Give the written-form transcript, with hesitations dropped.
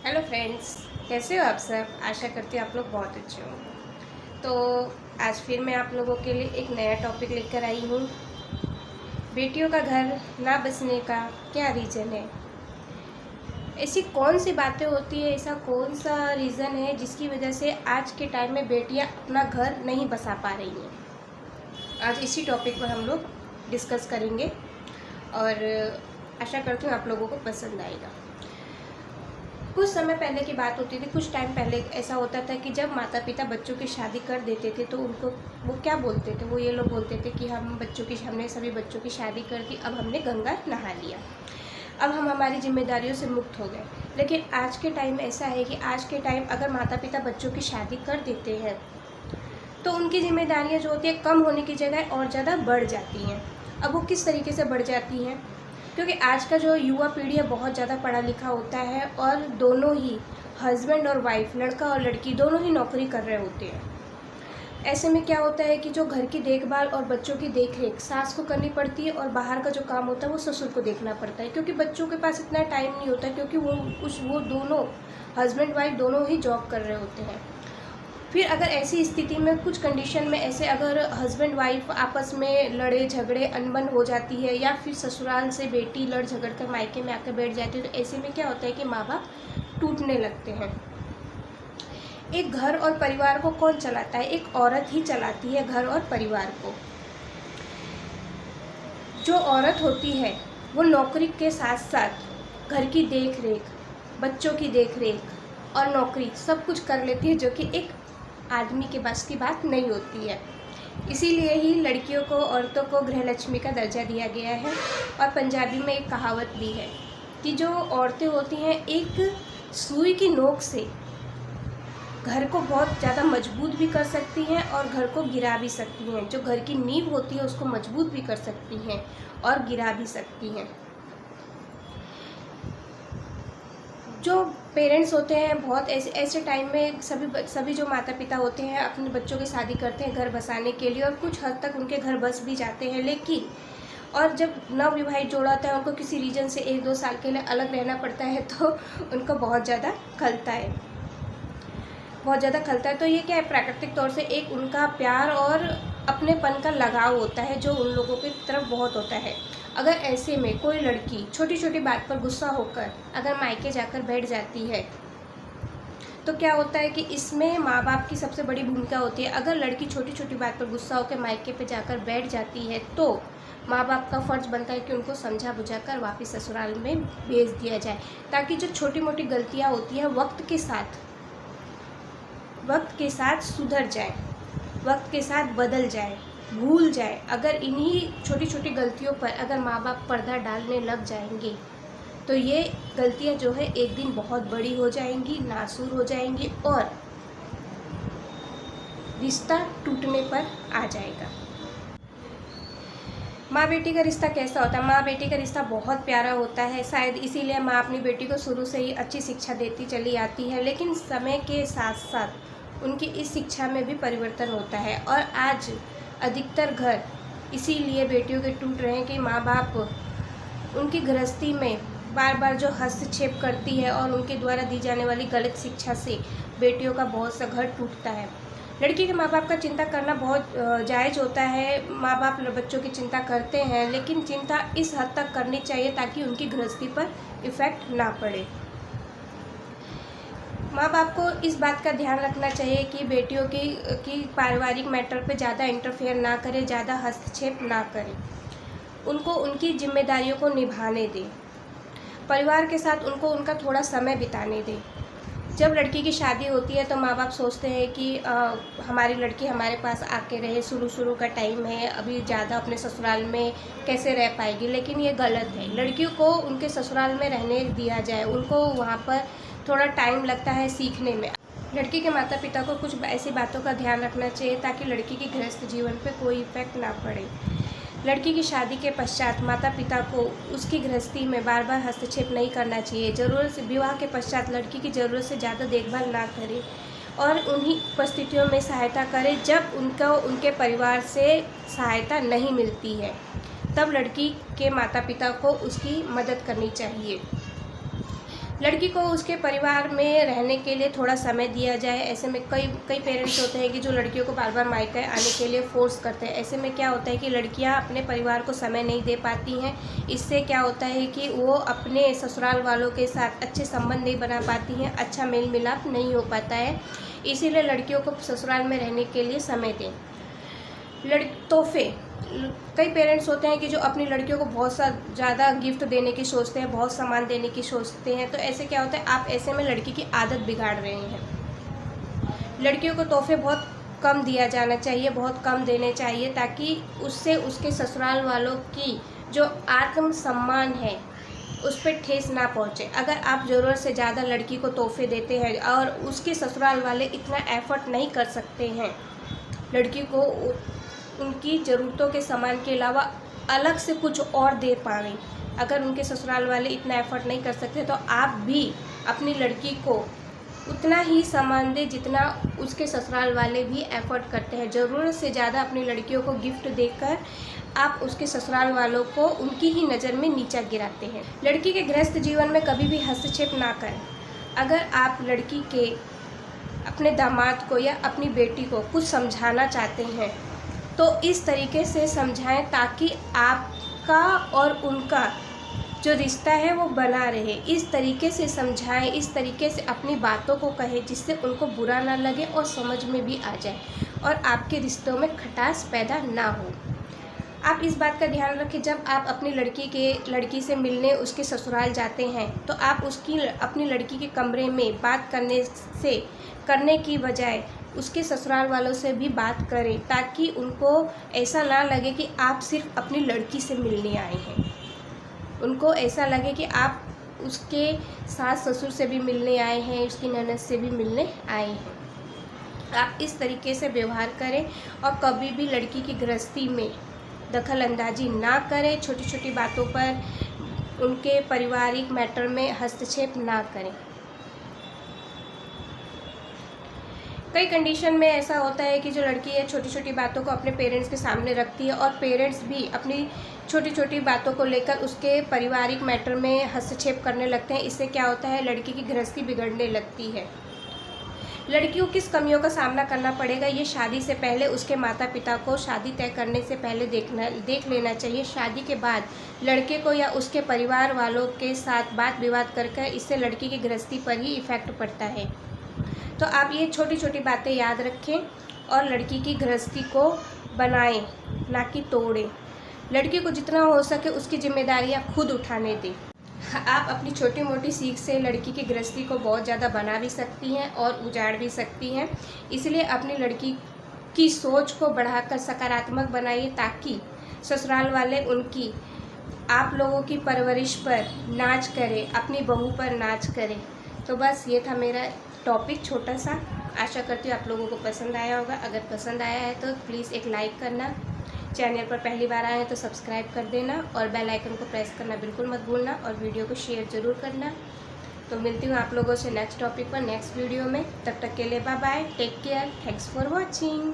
Hello friends, कैसे हो आप सब। आशा करती हूँ आप लोग बहुत अच्छे होंगे। तो आज फिर मैं आप लोगों के लिए एक नया टॉपिक लेकर आई हूँ। बेटियों का घर ना बसने का क्या रीज़न है। ऐसी कौन सी बातें होती है, ऐसा कौन सा रीज़न है जिसकी वजह से आज के टाइम में बेटियाँ अपना घर नहीं बसा पा रही हैं। आज इसी टॉपिक पर हम लोग डिस्कस करेंगे और आशा करती हूँ आप लोगों को पसंद आएगा। कुछ समय पहले की बात होती थी, कुछ टाइम पहले ऐसा होता था कि जब माता पिता बच्चों की शादी कर देते थे तो उनको वो क्या बोलते थे, वो ये लोग बोलते थे कि हमने सभी बच्चों की शादी कर दी, अब हमने गंगा नहा लिया, अब हम हमारी जिम्मेदारियों से मुक्त हो गए। लेकिन आज के टाइम ऐसा है कि आज के टाइम अगर माता पिता बच्चों की शादी कर देते हैं तो उनकी जिम्मेदारियाँ जो होती है कम होने की जगह और ज़्यादा बढ़ जाती हैं। अब वो किस तरीके से बढ़ जाती हैं, क्योंकि आज का जो युवा पीढ़ी है बहुत ज़्यादा पढ़ा लिखा होता है और दोनों ही हस्बैंड और वाइफ, लड़का और लड़की दोनों ही नौकरी कर रहे होते हैं। ऐसे में क्या होता है कि जो घर की देखभाल और बच्चों की देखरेख सास को करनी पड़ती है और बाहर का जो काम होता है वो ससुर को देखना पड़ता है, क्योंकि बच्चों के पास इतना टाइम नहीं होता, क्योंकि वो दोनों हस्बैंड वाइफ दोनों ही जॉब कर रहे होते हैं। फिर अगर ऐसी स्थिति में कुछ कंडीशन में ऐसे अगर हस्बैंड वाइफ आपस में लड़े झगड़े अनबन हो जाती है, या फिर ससुराल से बेटी लड़ झगड़ कर मायके में आकर बैठ जाती है, तो ऐसे में क्या होता है कि माँ बाप टूटने लगते हैं। एक घर और परिवार को कौन चलाता है? एक औरत ही चलाती है घर और परिवार को। जो औरत होती है वो नौकरी के साथ साथ घर की देख रेख, बच्चों की देख रेख और नौकरी सब कुछ कर लेती है, जो कि एक आदमी के बस की बात नहीं होती है। इसीलिए ही लड़कियों को, औरतों को गृहलक्ष्मी का दर्जा दिया गया है। और पंजाबी में एक कहावत भी है कि जो औरतें होती हैं एक सुई की नोक से घर को बहुत ज़्यादा मजबूत भी कर सकती हैं और घर को गिरा भी सकती हैं। जो घर की नींव होती है उसको मजबूत भी कर सकती हैं और गिरा भी सकती हैं। जो पेरेंट्स होते हैं बहुत ऐसे टाइम में सभी जो माता पिता होते हैं अपने बच्चों की शादी करते हैं घर बसाने के लिए, और कुछ हद तक उनके घर बस भी जाते हैं। लेकिन और जब नवविवाहित जोड़ा होता है उनको किसी रीजन से 1-2 साल के लिए अलग रहना पड़ता है तो उनको बहुत ज़्यादा खलता है, बहुत ज़्यादा खलता है। तो ये क्या है, प्राकृतिक तौर से एक उनका प्यार और अपनेपन का लगाव होता है जो उन लोगों की तरफ बहुत होता है। अगर ऐसे में कोई लड़की छोटी छोटी बात पर गुस्सा होकर अगर मायके जाकर बैठ जाती है तो क्या होता है कि इसमें माँ बाप की सबसे बड़ी भूमिका होती है। अगर लड़की छोटी छोटी बात पर गुस्सा होकर मायके पे जाकर बैठ जाती है तो माँ बाप का फ़र्ज़ बनता है कि उनको समझा बुझाकर वापस ससुराल में भेज दिया जाए, ताकि जो छोटी मोटी गलतियाँ होती हैं वक्त के साथ सुधर जाए, वक्त के साथ बदल जाए, भूल जाए। अगर इन्हीं छोटी छोटी गलतियों पर अगर माँ बाप पर्दा डालने लग जाएंगे तो ये गलतियाँ जो है एक दिन बहुत बड़ी हो जाएंगी, नासूर हो जाएंगी और रिश्ता टूटने पर आ जाएगा। माँ बेटी का रिश्ता कैसा होता है? माँ बेटी का रिश्ता बहुत प्यारा होता है। शायद इसीलिए माँ अपनी बेटी को शुरू से ही अच्छी शिक्षा देती चली आती है, लेकिन समय के साथ साथ उनकी इस शिक्षा में भी परिवर्तन होता है। और आज अधिकतर घर इसीलिए बेटियों के टूट रहे हैं कि माँ बाप उनकी गृहस्थी में बार बार जो हस्तक्षेप करती है और उनके द्वारा दी जाने वाली गलत शिक्षा से बेटियों का बहुत सा घर टूटता है। लड़की के माँ बाप का चिंता करना बहुत जायज़ होता है। माँ बाप बच्चों की चिंता करते हैं, लेकिन चिंता इस हद तक करनी चाहिए ताकि उनकी गृहस्थी पर इफ़ेक्ट ना पड़े। माँ बाप को इस बात का ध्यान रखना चाहिए कि बेटियों की पारिवारिक मैटर पे ज़्यादा इंटरफेयर ना करें, ज़्यादा हस्तक्षेप ना करें, उनको उनकी जिम्मेदारियों को निभाने दें, परिवार के साथ उनको उनका थोड़ा समय बिताने दें। जब लड़की की शादी होती है तो माँ बाप सोचते हैं कि हमारी लड़की हमारे पास आके रहे, शुरू का टाइम है, अभी ज़्यादा अपने ससुराल में कैसे रह पाएगी। लेकिन ये गलत है। लड़कियों को उनके ससुराल में रहने दिया जाए, उनको वहाँ पर थोड़ा टाइम लगता है सीखने में। लड़की के माता पिता को कुछ ऐसी बातों का ध्यान रखना चाहिए ताकि लड़की की गृहस्थ जीवन पर कोई इफ़ेक्ट ना पड़े। लड़की की शादी के पश्चात माता पिता को उसकी गृहस्थी में बार बार हस्तक्षेप नहीं करना चाहिए। ज़रूरत से विवाह के पश्चात लड़की की ज़रूरत से ज़्यादा देखभाल ना करें और उन्हीं परिस्थितियों में सहायता करें जब उनको उनके परिवार से सहायता नहीं मिलती है, तब लड़की के माता पिता को उसकी मदद करनी चाहिए। लड़की को उसके परिवार में रहने के लिए थोड़ा समय दिया जाए। ऐसे में कई पेरेंट्स होते हैं कि जो लड़कियों को बार बार मायके आने के लिए फ़ोर्स करते हैं। ऐसे में क्या होता है कि लड़कियां अपने परिवार को समय नहीं दे पाती हैं। इससे क्या होता है कि वो अपने ससुराल वालों के साथ अच्छे संबंध नहीं बना पाती हैं, अच्छा मेल मिलाप नहीं हो पाता है। इसीलिए लड़कियों को ससुराल में रहने के लिए समय दें। तोहफे, कई पेरेंट्स होते हैं कि जो अपनी लड़कियों को बहुत सा ज़्यादा गिफ्ट देने की सोचते हैं, बहुत सामान देने की सोचते हैं। तो ऐसे क्या होता है, आप ऐसे में लड़की की आदत बिगाड़ रहे हैं। लड़कियों को तोहफे बहुत कम दिया जाना चाहिए, बहुत कम देने चाहिए, ताकि उससे उसके ससुराल वालों की जो आत्म सम्मान है उस पर ठेस ना पहुँचे। अगर आप ज़रूरत से ज़्यादा लड़की को तोहफे देते हैं और उसके ससुराल वाले इतना एफर्ट नहीं कर सकते हैं लड़की को उनकी ज़रूरतों के सामान के अलावा अलग से कुछ और दे पाएँ, अगर उनके ससुराल वाले इतना एफर्ट नहीं कर सकते, तो आप भी अपनी लड़की को उतना ही सामान दें जितना उसके ससुराल वाले भी एफर्ट करते हैं। ज़रूरत से ज़्यादा अपनी लड़कियों को गिफ्ट देकर आप उसके ससुराल वालों को उनकी ही नज़र में नीचा गिराते हैं। लड़की के गृहस्थ जीवन में कभी भी हस्तक्षेप ना करें। अगर आप लड़की के अपने दामाद को या अपनी बेटी को कुछ समझाना चाहते हैं तो इस तरीके से समझाएं ताकि आपका और उनका जो रिश्ता है वो बना रहे। इस तरीके से समझाएं, इस तरीके से अपनी बातों को कहें जिससे उनको बुरा ना लगे और समझ में भी आ जाए और आपके रिश्तों में खटास पैदा ना हो। आप इस बात का ध्यान रखें, जब आप अपनी लड़की से मिलने उसके ससुराल जाते हैं तो आप अपनी लड़की के कमरे में बात करने की बजाय उसके ससुराल वालों से भी बात करें, ताकि उनको ऐसा ना लगे कि आप सिर्फ अपनी लड़की से मिलने आए हैं। उनको ऐसा लगे कि आप उसके सास ससुर से भी मिलने आए हैं, उसकी ननद से भी मिलने आए हैं। आप इस तरीके से व्यवहार करें और कभी भी लड़की की गृहस्थी में दखल अंदाजी ना करें। छोटी छोटी बातों पर उनके पारिवारिक मैटर में हस्तक्षेप ना करें। कई कंडीशन में ऐसा होता है कि जो लड़की है छोटी छोटी बातों को अपने पेरेंट्स के सामने रखती है और पेरेंट्स भी अपनी छोटी छोटी बातों को लेकर उसके पारिवारिक मैटर में हस्तक्षेप करने लगते हैं। इससे क्या होता है, लड़की की गृहस्थी बिगड़ने लगती है। लड़कियों किस कमियों का सामना करना पड़ेगा, ये शादी से पहले उसके माता पिता को शादी तय करने से पहले देख लेना चाहिए। शादी के बाद लड़के को या उसके परिवार वालों के साथ बात विवाद करके इससे लड़की की गृहस्थी पर ही इफ़ेक्ट पड़ता है। तो आप ये छोटी छोटी बातें याद रखें और लड़की की गृहस्थी को बनाएं, ना कि तोड़ें। लड़की को जितना हो सके उसकी जिम्मेदारियां खुद उठाने दें। आप अपनी छोटी मोटी सीख से लड़की की गृहस्थी को बहुत ज़्यादा बना भी सकती हैं और उजाड़ भी सकती हैं। इसलिए अपनी लड़की की सोच को बढ़ाकर सकारात्मक बनाइए, ताकि ससुराल वाले उनकी आप लोगों की परवरिश पर नाच करें, अपनी बहू पर नाच करें। तो बस ये था मेरा टॉपिक छोटा सा। आशा करती हूँ आप लोगों को पसंद आया होगा। अगर पसंद आया है तो प्लीज़ एक लाइक करना, चैनल पर पहली बार आए हैं तो सब्सक्राइब कर देना और बेल आइकन को प्रेस करना बिल्कुल मत भूलना और वीडियो को शेयर ज़रूर करना। तो मिलती हूँ आप लोगों से नेक्स्ट टॉपिक पर नेक्स्ट वीडियो में। तब तक के लिए bye bye, take care, thanks for watching.